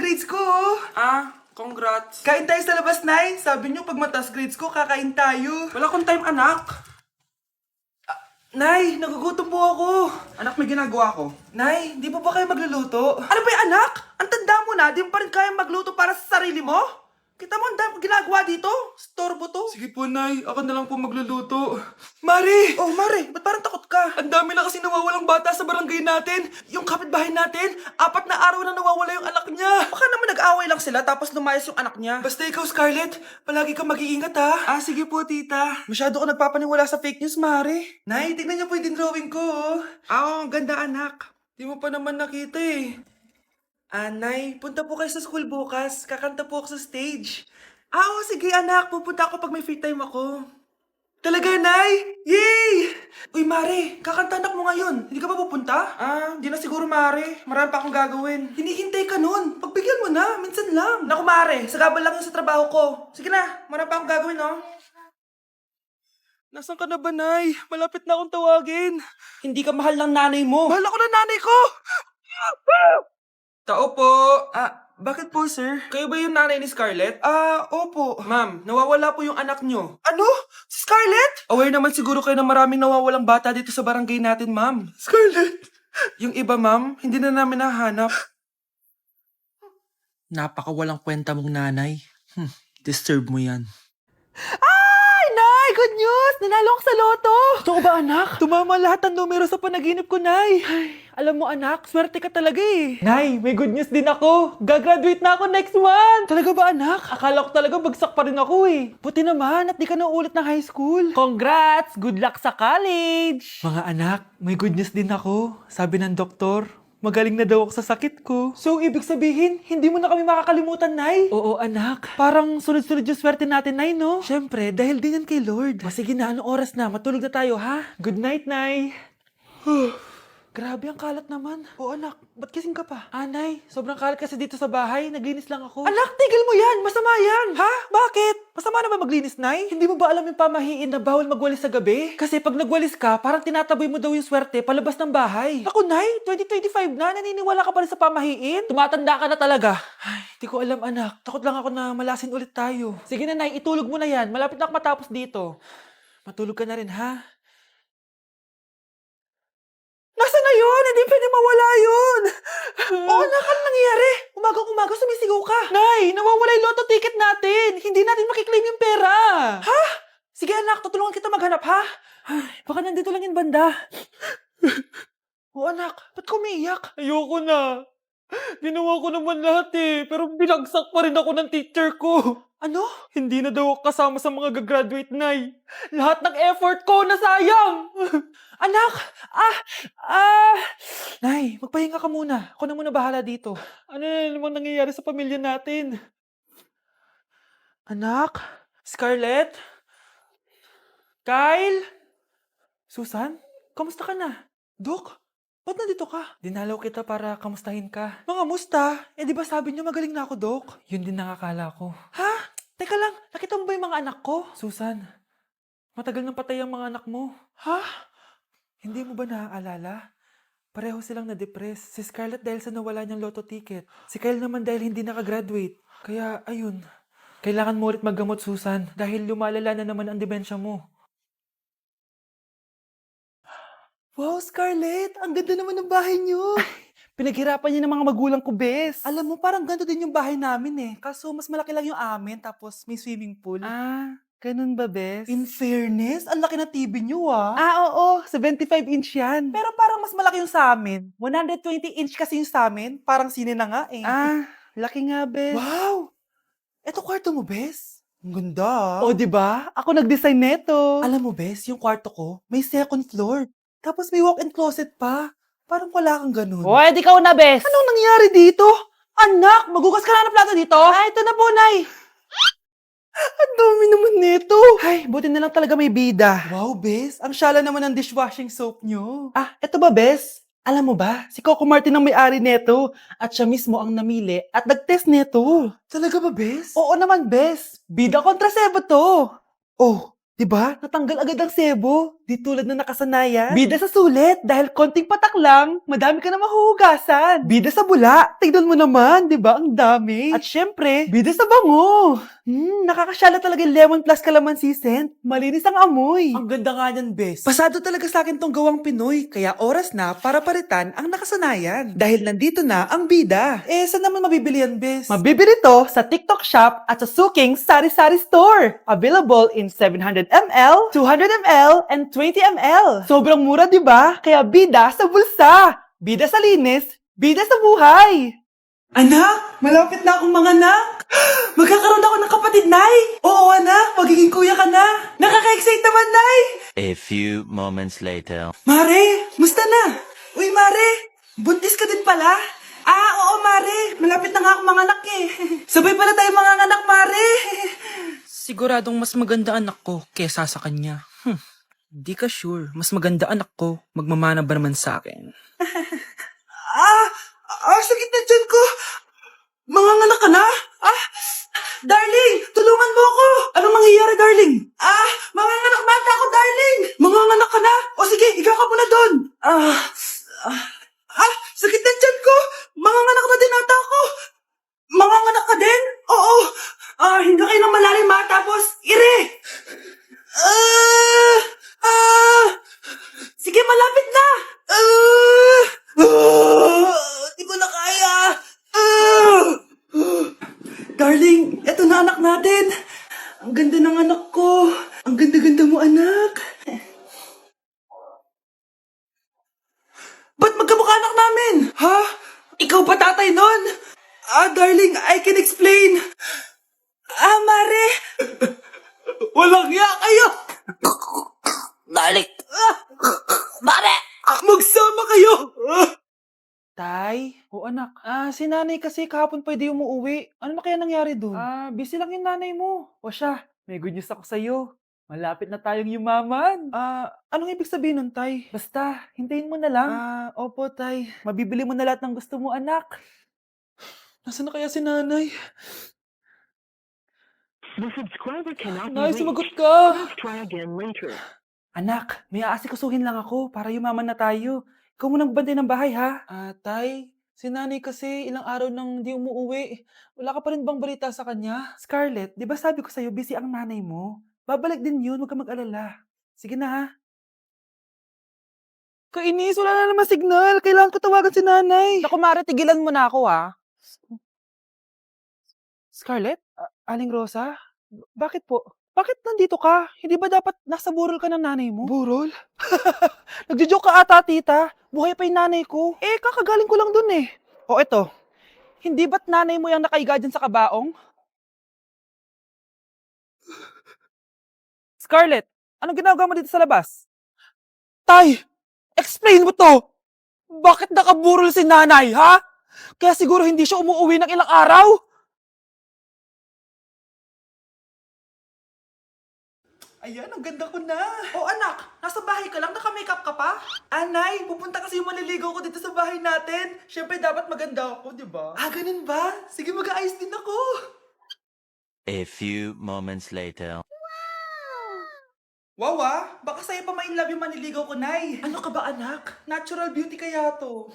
grades ko, oh. Congrats. Kain tayo sa labas, Nay. Sabi niyo, pag mataas grades ko, kakain tayo. Wala akong time, anak. Nay, nagugutom po ako. Anak, may ginagawa ko. Nay, di po ba kayo magluluto? Ano ba yung anak? Ang tanda mo na, di mo pa rin kaya magluto para sa sarili mo? Kita mo ang dami kong ginagawa dito? Storbo to. Sige po, Nay. Ako na lang po magluluto. Mari! Oh, Mare, ba't parang takot ka? Ang dami na kasi nawawalang bata sa barangay natin. Yung kapitbahay natin, 4 na araw na nawawala yung anak niya. Baka naman nag-away lang sila tapos lumayas yung anak niya. Basta ikaw, Scarlett, palagi kang mag-iingat, ha? Sige po, tita. Masyado ko nagpapaniwala sa fake news, Mare. Nay, tignan niyo po yung drawing ko, oh. Ang ganda, anak. Di mo pa naman nakita, eh. Nay, punta po kayo sa school bukas. Kakanta po ako sa stage. Oo, sige anak. Pupunta ako pag may free time ako. Talaga, Nay? Yay! Uy, Mare, kakanta anak mo ngayon. Hindi ka ba pupunta? Hindi na siguro, Mare. Marami pa akong gagawin. Hinihintay ka nun. Pagbigyan mo na, minsan lang. Naku, Mare, sagabal lang yun sa trabaho ko. Sige na, marami pa akong gagawin, no? Nasaan ka na ba, Nay? Malapit na akong tawagin. Hindi ka mahal ng nanay mo. Mahal ako ng nanay ko! Tao po. Bakit po, sir? Kayo ba yung nanay ni Scarlett? Opo. Ma'am, nawawala po yung anak nyo. Ano? Si Scarlett? Aware naman siguro kayo na maraming nawawalang bata dito sa barangay natin, ma'am. Scarlett? Yung iba, ma'am, hindi na namin nahanap. Napakawalang kwenta mong nanay. Disturb mo yan. Ay, Nay! Good news! Nanalo ako sa loto! Totoo ba, anak? Tumama lahat ng numero sa panaginip ko, Nay. Alam mo, anak, swerte ka talaga eh. Nay, may good news din ako. Gagraduate na ako next month. Talaga ba, anak? Akala ko talaga bagsak pa rin ako eh. Buti naman at di ka na ulit ng high school. Congrats! Good luck sa college! Mga anak, may good news din ako. Sabi ng doktor, magaling na daw ako sa sakit ko. So, ibig sabihin, hindi mo na kami makakalimutan, Nay? Oo, anak. Parang sunod-sunod yung swerte natin, Nay, no? Siyempre, dahil din yan kay Lord. O sige na, anong oras na? Matulog na tayo, ha? Good night, Nay. Grabe, ang kalat naman. O anak, ba't kising ka pa? Nay, sobrang kalat kasi dito sa bahay. Naglinis lang ako. Anak, tigil mo yan! Masama yan! Ha? Bakit? Masama na ba maglinis, Nay? Hindi mo ba alam yung pamahiin na bawal magwalis sa gabi? Kasi pag nagwalis ka, parang tinataboy mo daw yung swerte palabas ng bahay. Ako, Nay, 2025 na, naniniwala ka pa rin sa pamahiin? Tumatanda ka na talaga. Ay, di ko alam, anak. Takot lang ako na malasin ulit tayo. Sige na, Nay, itulog mo na yan. Malapit na ako matapos dito. Matulog ka na rin, ha? Nasaan na yun? Hindi pwede mawala yun. Oo, anak, ano nangyayari? Umagang-umaga sumisigaw ka. Nay, nawawala yung lotto ticket natin. Hindi natin makiklaim yung pera. Ha? Sige, anak, tutulungan kita maghanap, ha? Baka nandito lang yung banda. Oo, anak, ba't ka umiiyak? Ayoko na. Ginawa ko naman lahat eh. Pero binagsak pa rin ako ng teacher ko. Ano? Hindi na daw ako kasama sa mga gagraduate, Nay. Lahat ng effort ko nasayang. Anak! Nay, magpahinga ka muna. Ako na muna bahala dito. Ano na namang nangyayari sa pamilya natin? Anak? Scarlett? Kyle? Susan? Kamusta ka na? Dok? Ba't nandito ka? Dinalaw kita para kamustahin ka. Mga musta? Di ba sabi niyo magaling na ako, Dok? Yun din nakakala ko. Ha? Teka lang, nakita mo ba yung mga anak ko? Susan, matagal nang patay ang mga anak mo. Ha? Hindi mo ba naaalala? Pareho silang na-depress. Si Scarlett dahil sa nawala niyang lotto ticket. Si Kyle naman dahil hindi nakagraduate. Kaya, ayun. Kailangan mo ulit maggamot, Susan. Dahil lumalala na naman ang demensya mo. Wow, Scarlett! Ang ganda naman ng bahay niyo! Pinaghirapan niya ng mga magulang ko, bes. Alam mo, parang ganito din yung bahay namin eh. Kaso mas malaki lang yung amin, tapos may swimming pool. Ganun ba, bes? In fairness, ang laki na TV niyo Oo. 75-inch yan. Pero parang mas malaki yung sa amin. 120-inch kasi yung sa amin. Parang sine na nga eh. Laki nga, bes. Wow! Eto kwarto mo, bes. Ang ganda. O, diba? Ako nag-design neto. Alam mo, bes, yung kwarto ko, may second floor. Tapos may walk-in closet pa. Parang wala kang ganun. Di ka na, bes. Anong nangyari dito? Anak, magugas ka na ng plato dito? Ito na po, Nay. Ang dami naman nito. Ay, buti na lang talaga may bida. Wow, bes. Ang syala naman ng dishwashing soap nyo. Eto ba, bes? Alam mo ba, si Coco Martin ang may-ari neto at siya mismo ang namili at nag-test neto. Talaga ba, bes? Oo naman, bes. Bida kontra sebo to. Oh, Diba? Natanggal agad ang sebo. Di tulad ng nakasanayan. Bida sa sulit, dahil konting patak lang, madami ka na mahuhugasan. Bida sa bula, tignan mo naman, di ba? Ang dami. At syempre, bida sa bango. Nakakasyala talaga yung lemon plus calamansi scent. Malinis ang amoy. Ang ganda nga niyan, bes. Pasado talaga sa akin tong gawang Pinoy, kaya oras na para palitan ang nakasanayan. Dahil nandito na ang bida. Saan naman mabibili yan, bes? Mabibili to sa TikTok Shop at sa Suking Sari Sari Store. Available in 700 ml, 200 ml, and 20 ml. Sobrang mura, di ba? Kaya bida sa bulsa. Bida sa linis, bida sa buhay. Anak, malapit na akong manganak. Magkakaroon ako ng kapatid, Nay. Oo, anak, magiging kuya ka na. Nakaka-excite naman, Nay. A few moments later. Mare, musta na? Uy, Mare, buntis ka din pala? Oo, Mare. Malapit na nga akong manganak eh. Sabay pala tayo manganganak, Mare. Siguradong mas maganda anak ko kesa sa kanya. Di ka sure. Mas maganda anak ko. Magmamana ba naman sa akin? Sakit na dyan ko. Manganganak ka na? Darling, tulungan mo ako. Anong mangyayari, darling? Manganganak bata ako, darling. Manganganak ka na? O sige, ikaw ka muna doon. Sakit na dyan ko. Manganganak na din ata ako. Manganganak ka din? Oo. Hindi kayo ng malalim ha, tapos ire. Sige, malapit na. Di ko na kaya. Darling, eto na anak natin. Ang ganda ng anak ko. Ang ganda-ganda mo, anak. Ba't magkamukha anak namin? Ha? Ikaw ba tatay nun? Darling, I can explain. Mare. Walang hiya kayo. Dalik! Mare! Magsama kayo. Tay? O anak, si nanay kasi kahapon pwede umuwi. Ano na kaya nangyari dun? Busy lang yung nanay mo. O siya, may good news ako sa'yo. Malapit na tayong yumaman. Anong ibig sabihin nun, Tay? Basta, hintayin mo na lang. Opo, Tay. Mabibili mo na lahat ng gusto mo, anak. Nasaan na kaya si nanay? The subscriber cannot Nay, be sumagot reached. ka. Please try again later. Anak, may aasikasuhin lang ako para yumaman na tayo. Ikaw munang bantay ng bahay, ha? Tay, si nanay kasi ilang araw nang di umuwi. Wala ka pa rin bang balita sa kanya? Scarlett, di ba sabi ko sa'yo busy ang nanay mo? Babalik din yun, huwag ka mag-alala. Sige na, ha? Kainis, wala na naman signal. Kailangan ko tawagan si nanay. Naku, Mare, tigilan mo na ako, ha? Scarlett? Aling Rosa? Bakit po? Bakit nandito ka? Hindi ba dapat nasa burol ka ng nanay mo? Burol? Nagjo-joke ka ata, tita. Buhay pa yung nanay ko. Kakagaling ko lang dun eh. O eto, hindi ba't nanay mo yung nakaiga dyan sa kabaong? Scarlett, anong ginagawa mo dito sa labas? Tay, explain mo to! Bakit nakaburol si nanay, ha? Kaya siguro hindi siya umuwi ng ilang araw? Ayan, ang ganda ko na. Anak, nasa bahay ka lang, naka-makeup ka pa? Anay, pupunta kasi yung maliligaw ko dito sa bahay natin. Siyempre, dapat maganda ako, di ba? Ganun ba? Sige, mag-aayos din ako. A few moments later. Wow, baka sa'yo pa ma-inlove yung maniligaw ko, Nay. Ano ka ba, anak? Natural beauty kaya to.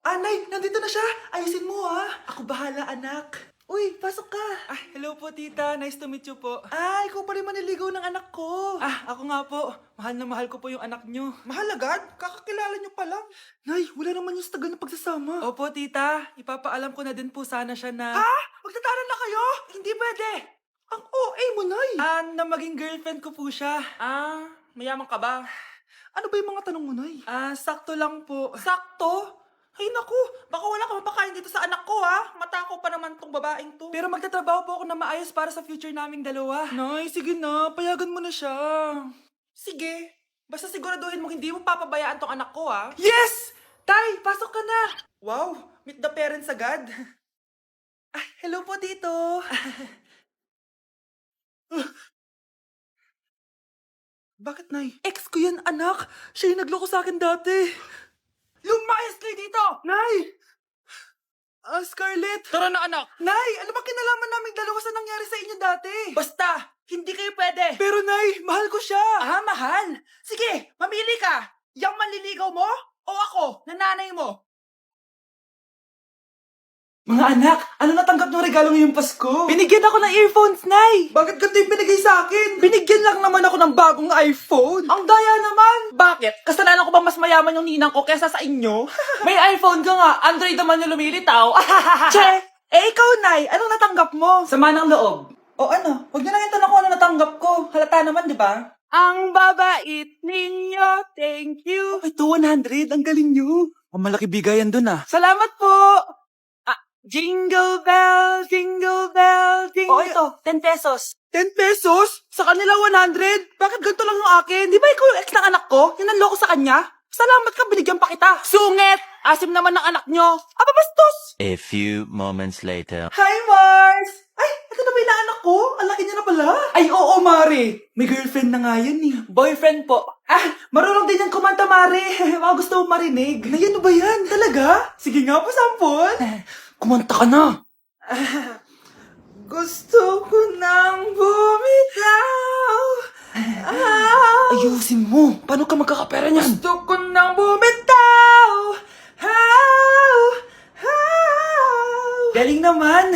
Nay, nandito na siya. Ayusin mo, ha? Ako bahala, anak. Uy, pasok ka. Hello po, tita. Nice to meet you po. Ikaw pa rin maniligaw ng anak ko. Ako nga po. Mahal na mahal ko po yung anak nyo. Mahal agad? Kakakilala nyo pa lang. Nay, wala naman yung tagal na pagsasama. Opo, tita. Ipapaalam ko na din po sana siya na... Magtataran na kayo? Hindi pwede. Ang OA mo, Nay. Na maging girlfriend ko po siya. Mayaman ka ba? Ano ba yung mga tanong mo, Nay? Sakto lang po. Sakto? Ay naku, baka wala ka mapakain dito sa anak ko, ha? Matakaw pa naman tong babaeng to. Pero magtatrabaho po ako na maayos para sa future naming dalawa. Nay, sige na. Payagan mo na siya. Sige, basta siguraduhin mo hindi mo papabayaan tong anak ko, ha? Yes! Tay, pasok ka na. Wow, meet the parents agad. Hello po, Tito. Bakit, Nay? Ex ko yan, anak. Siya yung nagloko sa akin dati. Lumayas kayo dito! Nay! Scarlett! Tara na, anak! Nay, ano ba kinalaman naming dalawa sa nangyari sa inyo dati? Basta, Hindi kayo pwede. Pero Nay, mahal ko siya. Ah, mahal? Sige, mamili ka. Yang manliligaw mo o ako, na nanay mo? Mga anak, ano natanggap ng regalo ngayong Pasko? Binigyan ako ng earphones, Nay! Bakit ganito yung binigay sa akin? Binigyan lang naman ako ng bagong iPhone. Ang daya naman! Bakit? Kasalanan ko ba mas mayaman yung ninang ko kesa sa inyo? May iPhone ka nga, Android naman yung lumilitaw. Che! Ikaw, Nay, anong natanggap mo? Sama ng loob. O ano, huwag niyo lang yung tanong ko ano natanggap ko. Halata naman, di ba? Ang babait ninyo, thank you. Ay, 200, ang galing nyo. O malaki bigayan dun ah. Salamat po! Jingle bell, jingle bell, jingle... Oh, ito, 10 pesos. 10 pesos? Sa kanila 100? Bakit ganito lang yung akin? Di ba ikaw yung ex ng anak ko? Yung nanloko sa kanya? Salamat ka, binigyan pa kita. Sungit! Asim naman ng anak nyo. Aba, bastos! A few moments later. Hi, Mars! Ay, ito na ba yung anak ko? Ang laki niya na pala. Ay, oo, Mari. May girlfriend na nga yan eh. Boyfriend po. Ah, marunong din yan kumanta, Mari. Baka gusto mo marinig. Ay, ano ba yan? Talaga? Sige nga po, sampol. Kumanta ka na. Gusto ko nang bumitaw. Ayusin mo. Paano ka magkakapera niyan? Gusto ko nang bumitaw. Galing naman.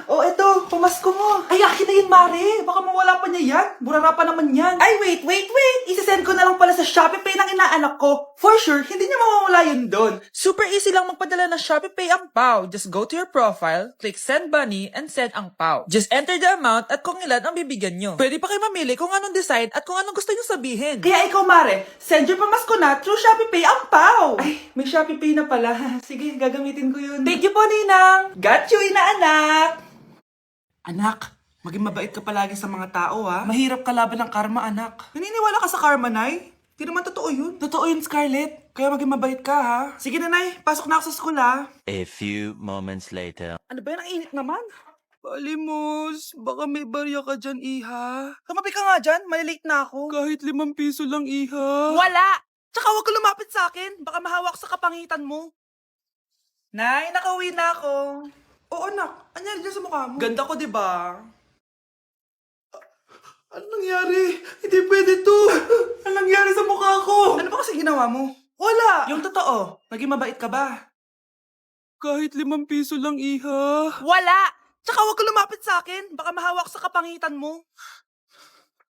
Oh, eto, pamasko mo. Ay, akin na yun, Mare. Baka mawala pa niya yan. Burara pa naman yan. Ay, wait. Isisend ko na lang pala sa Shopee Pay ng inaanak ko. For sure, hindi niya mawawala yun doon. Super easy lang magpadala ng Shopee Pay ang PAW. Just go to your profile, click Send Money, and send ang PAW. Just enter the amount at kung ilan ang bibigyan nyo. Pwede pa kayo mamili kung anong design at kung anong gusto nyo sabihin. Kaya ikaw, Mare, send your pamasko na through Shopee Pay ang PAW. Ay, may Shopee Pay na pala. Sige, gagamitin ko yun. Thank you po, Ninang. Got you, inaanak. Anak, maging mabait ka palagi sa mga tao, ha? Mahirap kalaban ng karma, anak. Naniniwala ka sa karma, Nay? Di naman totoo yun. Totoo yun, Scarlett. Kaya maging mabait ka, ha? Sige na, Nay. Pasok na ako sa school, ha? A few moments later. Ano ba yan? Ang init naman. Palimos, baka may barya ka dyan, Iha. Tumabi ka nga dyan, malilate na ako. Kahit 5 piso lang, Iha. Wala! Tsaka huwag ka lumapit sa akin, baka mahawak sa kapangitan mo. Nay, nakauwi na ako. Oo, anak. Anyari dyan sa mukha mo? Ganda ko, di ba? Ano nangyari? Hindi pwede to. Ano nangyari sa mukha ko? Ano ba kasi ginawa mo? Wala! Yung totoo, naging mabait ka ba? Kahit 5 piso lang, Iha. Wala! Tsaka huwag ka lumapit sa akin. Baka mahawak sa kapangitan mo.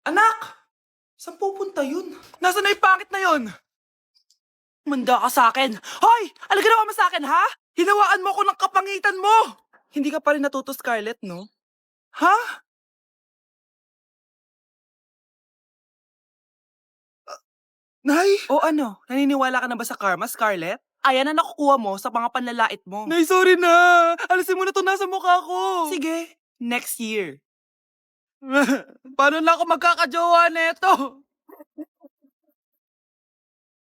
Anak! Saan pupunta yun? Nasaan na yung pangit na yun? Manda ka sa akin. Hoy! Ano ginawa mo sa akin, ha? Hinawaan mo ako ng kapangitan mo! Hindi ka pa rin natuto, Scarlett, no? Ha? Nay? O ano? Naniniwala ka na ba sa karma, Scarlett? Ayan na nakukuha mo sa mga panlalait mo. Nay, sorry na! Alisin mo na to nasa mukha ko! Sige, next year. Paano na ako magkakajowa neto?